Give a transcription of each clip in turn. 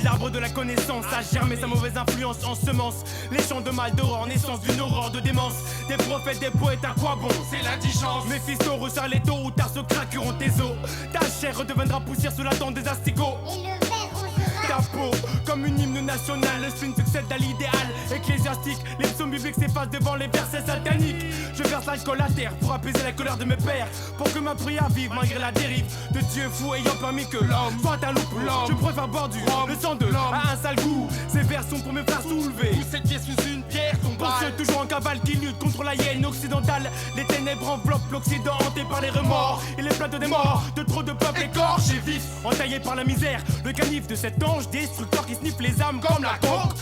l'arbre de la connaissance a germé sa mauvaise influence en semence. Les champs de mal d'aurore, naissance d'une aurore de démence. Des prophètes, des poètes, à quoi bon? C'est l'indigence. Méphisto resserre les taux ou tard se craqueront tes os. Ta chair redeviendra poussière sous la dent des asticots. Et le verre rosera Ta peau, comme une hymne national, le spin succède à l'idéal ecclésiastique. Les psaumes bibliques s'effacent devant les versets sataniques. Je verse l'alcool à terre pour apaiser la colère de mes pères, pour que ma prière vive malgré la dérive de Dieu fou ayant permis que l'homme soit un loup. Je préfère boire du le sang de l'homme à un sale goût. Ces vers sont pour me faire soulever. Où cette pièce sous une pierre tombe. Pour ceux toujours en cavale qui luttent contre la hyène occidentale. Les ténèbres enveloppent l'Occident hanté par les remords et les plaintes des morts de trop de peuples écorchés vifs, entaillés par la misère. Le canif de cet ange destructeur qui sniffe les âmes comme la coke.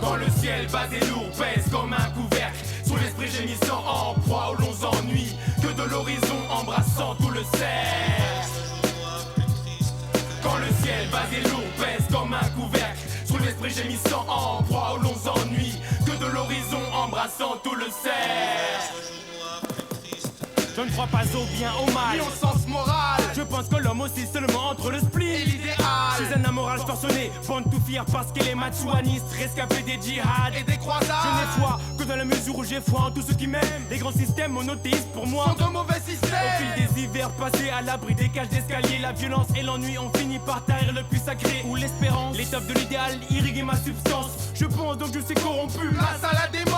Quand le ciel bas et lourd pèse comme un couvercle sur l'esprit gémissant en proie aux longs ennuis, que de l'horizon embrassant tout le cercle. Quand le ciel bas et lourd pèse comme un couvercle sur l'esprit gémissant en proie aux longs ennuis, que de l'horizon embrassant tout le cercle. Je ne crois pas au bien, au mal, ni au sens moral. Je pense que l'homme aussi seulement entre le spleen et l'idéal. Je suis un amoral forcené, born to fear parce qu'il est matouaniste, rescapé des djihad et des croisades. Je n'ai foi que dans la mesure où j'ai foi en tout ce qui m'aime. Les grands systèmes monothéistes pour moi sont de mauvais systèmes. Au fil des hivers passés à l'abri des cages d'escalier, la violence et l'ennui ont fini par tarir le puits sacré où l'espérance, l'étoffe de l'idéal irriguait ma substance. Je pense donc je suis corrompu, place à la démence.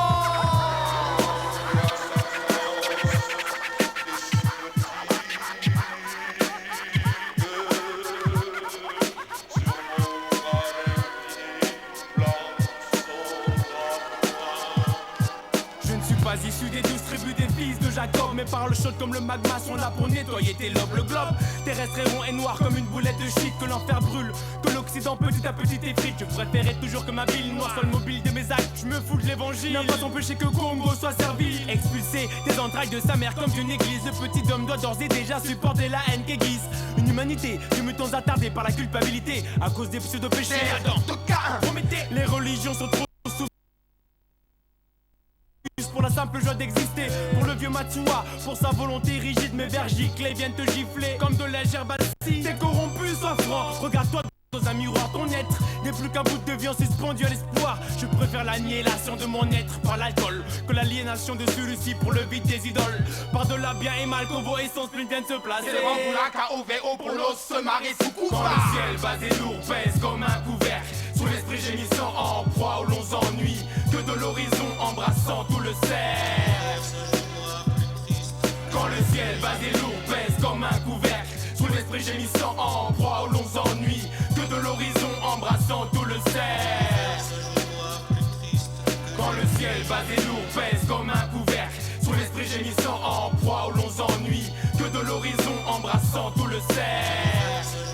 Pas issu des 12 tribus des fils de Jacob, mais paroles chaudes comme le magma sont là pour nettoyer tes lobes. Le globe terrestre est rond et noir comme une boulette de shit que l'enfer brûle, que l'Occident petit à petit effrite. Je préférais toujours que ma ville noire soit le mobile de mes actes. Je me fous de l'évangile, n'a pas empêché que Congo soit servi. Expulsé des entrailles de sa mère comme d'une église, le petit homme doit d'ores et déjà supporter la haine qu'aiguise une humanité de mutants attardés par la culpabilité à cause des pseudo-péchés. Les religions sont trop pour la simple joie d'exister. Pour le vieux Matua, pour sa volonté rigide, mes vers giclés viennent te gifler comme de légères bâtisses. T'es corrompu, sois franc, regarde-toi dans un miroir, ton être n'est plus qu'un bout de vie en suspendu à l'espoir. Je préfère l'annihilation de mon être par l'alcool que l'aliénation de celui-ci pour le vide des idoles. Par-delà bien et mal, Convo et son spleen viennent se placer. C'est le Ramboulaka OVO pour l'os se marrer sous couvert. Quand le ciel bas et lourd pèse comme un couvercle sous l'esprit gémissant en proie aux longs ennuis, que de l'horizon embrassant tout le cercle. Quand le ciel bas et lourd pèse comme un couvercle sous l'esprit gémissant en proie aux longs ennuis, que de l'horizon embrassant tout le cercle. Quand le ciel bas et lourd pèse comme un couvercle sous l'esprit gémissant en proie aux longs ennuis, que de l'horizon embrassant tout le cercle.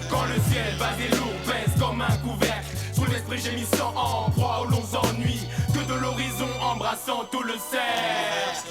Quand le ciel bas et lourd pèse comme un couvercle sous l'esprit gémissant en proie aux longs ennuis, que de l'horizon embrassant tout le cercle.